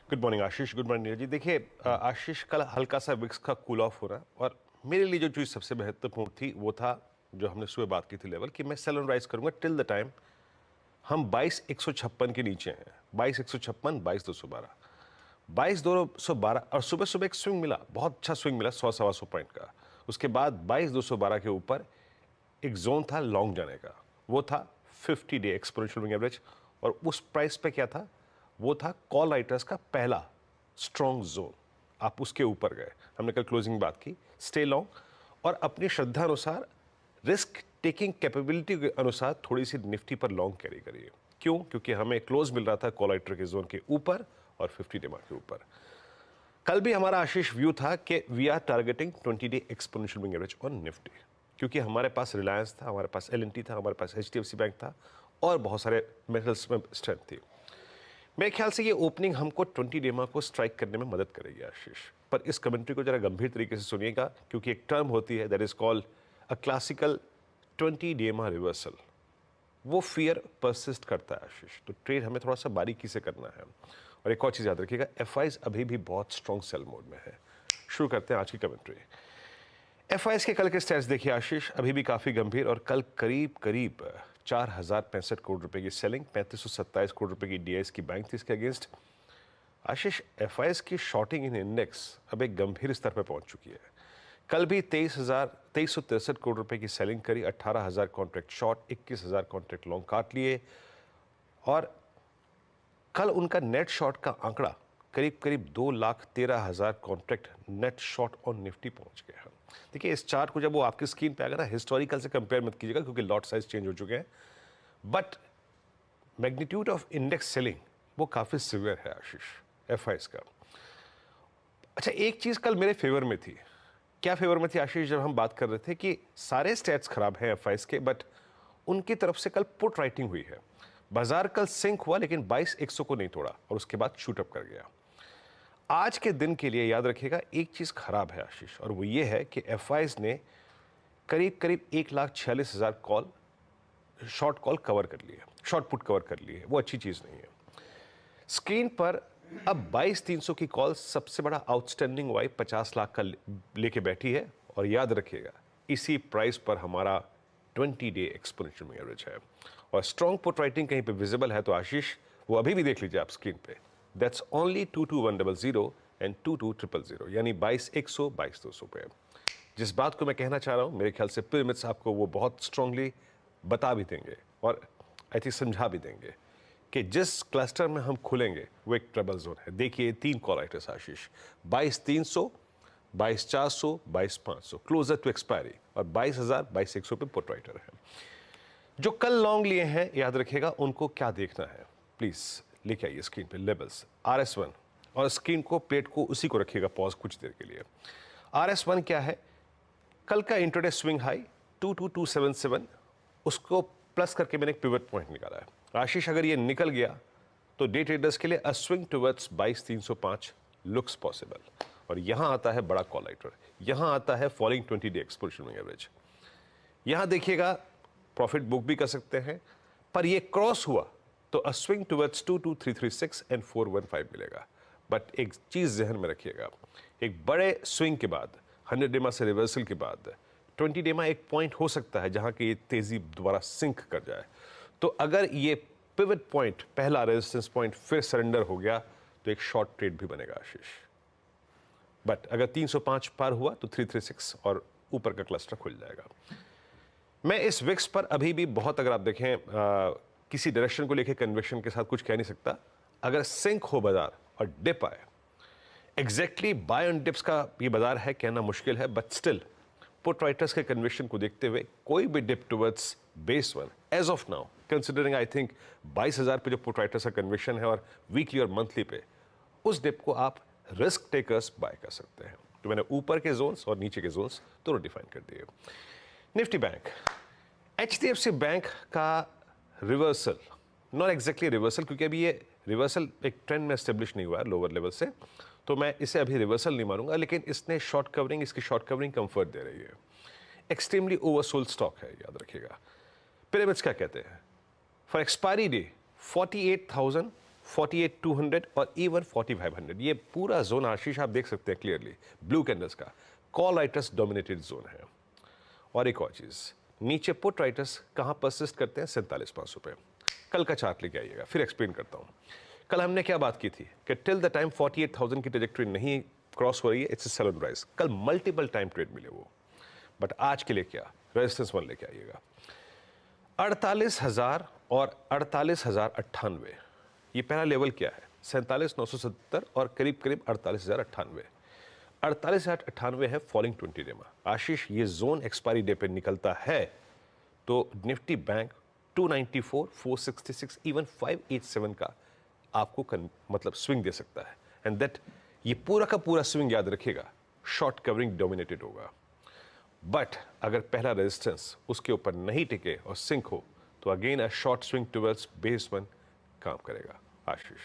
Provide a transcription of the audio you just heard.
Good morning आशीष। Good morning Neeraj ji. देखिए आशीष, कल हल्का सा विक्स का कूल ऑफ हो रहा है और मेरे लिए जो चीज़ सबसे महत्वपूर्ण थी वो था जो हमने सुबह बात की थी लेवल कि मैं सेल ऑन राइज करूंगा टिल द टाइम हम 22,156 के नीचे हैं। 22,156, 22,212, 22,212 और सुबह सुबह एक स्विंग मिला, बहुत अच्छा स्विंग मिला 100-125 पॉइंट का। उसके बाद 22,212 के ऊपर एक जोन था लॉन्ग जाने का, वो था 50 डे एक्सपोनेंशियल मूविंग एवरेज। और उस प्राइस पे क्या था, वो था कॉल राइटर्स का पहला स्ट्रॉन्ग जोन। आप उसके ऊपर गए, हमने कल क्लोजिंग में बात की, स्टे लॉन्ग और अपनी श्रद्धा अनुसार रिस्क टेकिंग कैपेबिलिटी के अनुसार थोड़ी सी निफ्टी पर लॉन्ग कैरी करिए। क्यों? क्योंकि हमें क्लोज मिल रहा था कॉल राइटर के जोन के ऊपर और 50 डे मार्क के ऊपर। कल भी हमारा आशीष व्यू था कि we are targeting 20 day exponential moving average on Nifty, क्योंकि हमारे पास रिलायंस था, हमारे पास एल&टी था, हमारे पास HDFC बैंक था और बहुत सारे मेटल्स में स्ट्रेंथ थी। मेरे ख्याल से ये ओपनिंग हमको 20 डेमा को स्ट्राइक करने में मदद करेगी आशीष। पर इस कमेंट्री को जरा गंभीर तरीके से सुनिएगा, क्योंकि एक टर्म होती है that is called a classical 20 डेमा रिवर्सल। वो फियर परसिस्ट करता है आशीष, तो ट्रेड हमें थोड़ा सा बारीकी से करना है। और एक और चीज़ याद रखिएगा, एफआईज अभी भी बहुत स्ट्रॉन्ग सेल मोड में है। शुरू करते हैं आज की कमेंट्री। एफआईएस के कल के स्टैट्स देखिए आशीष, अभी भी काफ़ी गंभीर और कल करीब करीब 4,065 करोड़ रुपए की सेलिंग, 3,527 करोड़ रुपए की डीआईएस की बैंक थी इसके अगेंस्ट। आशीष, एफआईएस की शॉर्टिंग इन इंडेक्स अब एक गंभीर स्तर पर पहुंच चुकी है। कल भी 23,63 करोड़ रुपए की सेलिंग करी, 18,000 कॉन्ट्रैक्ट शॉर्ट, 21,000 कॉन्ट्रैक्ट लॉन्ग काट लिए और कल उनका नेट शॉर्ट का आंकड़ा करीब करीब 2,13,000 contract net short on Nifty पहुंच गया है। देखिए इस चार्ट को जब वो आपकी स्क्रीन पे आएगा ना, हिस्टोरिकल से कंपेयर मत कीजिएगा क्योंकि लॉट साइज चेंज हो चुके हैं, but magnitude of index selling वो काफी सिवियर है आशीष एफआईएस का। अच्छा, एक चीज कल मेरे फेवर में थी। क्या फेवर में थी आशीष? जब हम बात कर रहे थे कि सारे स्टेट्स खराब हैं एफआईएस के, बट उनकी तरफ से कल पुट राइटिंग हुई है। बाजार कल सिंक हुआ लेकिन 22,100 को नहीं तोड़ा और उसके बाद शूटअप कर गया। आज के दिन के लिए याद रखिएगा एक चीज खराब है आशीष, और वो ये है कि एफआईएस ने करीब करीब 1,46,000 कॉल, शॉर्ट कॉल कवर कर लिए, शॉर्ट पुट कवर कर लिए। वो अच्छी चीज नहीं है। स्क्रीन पर अब 22,300 की कॉल सबसे बड़ा आउटस्टैंडिंग वाई 50 लाख का लेके बैठी है। और याद रखिएगा इसी प्राइस पर हमारा 20 डे एक्सपोनेंशियल मूविंग एवरेज है। और स्ट्रॉन्ग पुट राइटिंग कहीं पे विजिबल है तो आशीष वो अभी भी देख लीजिए आप स्क्रीन पे, दैट्स ओनली 22,100 एंड 22,000, यानी 22,100, 22,200 पे। जिस बात को मैं कहना चाह रहा हूं, मेरे ख्याल से पिरामिड्स आपको वो बहुत स्ट्रांगली बता भी देंगे और आई थिंक समझा भी देंगे कि जिस क्लस्टर में हम खुलेंगे वो एक ट्रबल जोन है। देखिए 3 call writers Ashish, 22,300, 22,400, 22,500 closer to expiry और 22,000, 22,100 पे पुट राइटर है। जो कल लॉन्ग लिए हैं याद रखिएगा उनको क्या देखना है, प्लीज लेके आइए स्क्रीन पे लेवल्स RS1 और स्क्रीन को प्लेट को उसी को रखिएगा पॉज कुछ देर के लिए। RS1 क्या है? कल का इंट्राडे स्विंग हाई 22,277, उसको प्लस करके मैंने एक पिवट पॉइंट निकाला है आशीष। अगर ये निकल गया तो डे ट्रेडर्स के लिए अ स्विंग टुवर्ड्स 22,305 लुक्स पॉसिबल। और यहां आता है बड़ा कॉल राइटर, यहां आता है falling 20 day exponential moving average. यहां देखिएगा प्रॉफिट बुक भी कर सकते हैं, पर ये क्रॉस हुआ तो अ स्विंग टुवर्ड्स 22,336 एंड 415 मिलेगा। बट एक चीज जहन में रखिएगा, एक बड़े स्विंग के बाद 100 डेमा से रिवर्सल के बाद 20 डेमा एक पॉइंट हो सकता है जहां की ये तेजी दोबारा सिंक कर जाए। तो अगर ये पिवट पॉइंट, पहला रेजिस्टेंस पॉइंट फिर सरेंडर हो गया तो एक शॉर्ट ट्रेड भी बनेगा आशीष। बट अगर 305 पार हुआ तो 336 और ऊपर का क्लस्टर खुल जाएगा। मैं इस विक्स पर अभी भी बहुत, अगर आप देखें किसी डायरेक्शन को लेकर कन्विक्शन के साथ कुछ कह नहीं सकता। अगर सिंक हो बाजार और डिप आए, एग्जैक्टली बाय ऑन डिप्स का ये बाजार है कहना मुश्किल है, बट स्टिल पुट राइटर्स के कन्विक्शन को देखते हुए कोई भी dip towards base one as of now, considering I think 22,000 पे जो पुट राइटर्स का कन्विक्शन है और वीकली और मंथली पे, उस डिप को आप रिस्क टेकर्स बाय कर सकते हैं। तो मैंने ऊपर के जोन्स और नीचे के जोन्स दोनों डिफाइन कर दिए। निफ्टी बैंक, HDFC बैंक का रिवर्सल, नॉट एग्जैक्टली रिवर्सल क्योंकि अभी ये रिवर्सल एक ट्रेंड में एस्टेब्लिश नहीं हुआ है लोअर लेवल से, तो मैं इसे अभी रिवर्सल नहीं मानूंगा, लेकिन इसने शॉर्ट कवरिंग, इसकी शॉर्ट कवरिंग कंफर्ट दे रही है। एक्सट्रीमली ओवरसोल्ड स्टॉक है, याद रखिएगा। पिरामिड्स क्या कहते हैं? फॉर एक्सपायरी डे 48,000, 48,200 और इवन 4500, ये पूरा जोन आशीष आप देख सकते हैं क्लियरली, ब्लू कैंडल्स का कॉल राइटर्स डोमिनेटेड जोन है। और एक और चीज, नीचे पुट राइटर्स कहां परसिस्ट करते हैं, 47,500 पे। कल का चार्ट लेके आइएगा, फिर एक्सप्लेन करता हूं। कल हमने क्या बात की थी कि टिल द टाइम 48,000 की ट्रेजेक्टरी नहीं क्रॉस हो रही है, इट्स सेल ऑन राइज। कल मल्टीपल टाइम ट्रेड मिले वो, बट आज के लिए क्या, रेजिस्टेंस 1 लेके आइएगा 48,000 और 48,098। ये पहला लेवल क्या है, 47,970 और करीब करीब 48,098। 48,098 है फॉलिंग 20 डे में। आशीष ये जोन एक्सपायरी डे पे निकलता है तो निफ्टी बैंक 294, 466, इवन 587 का आपको मतलब स्विंग दे सकता है। एंड दैट ये पूरा का पूरा स्विंग याद रखिएगा शॉर्ट कवरिंग डोमिनेटेड होगा। बट अगर पहला रेजिस्टेंस उसके ऊपर नहीं टिके और सिंक हो तो again a short swing towards base 1 काम करेगा। आशीष।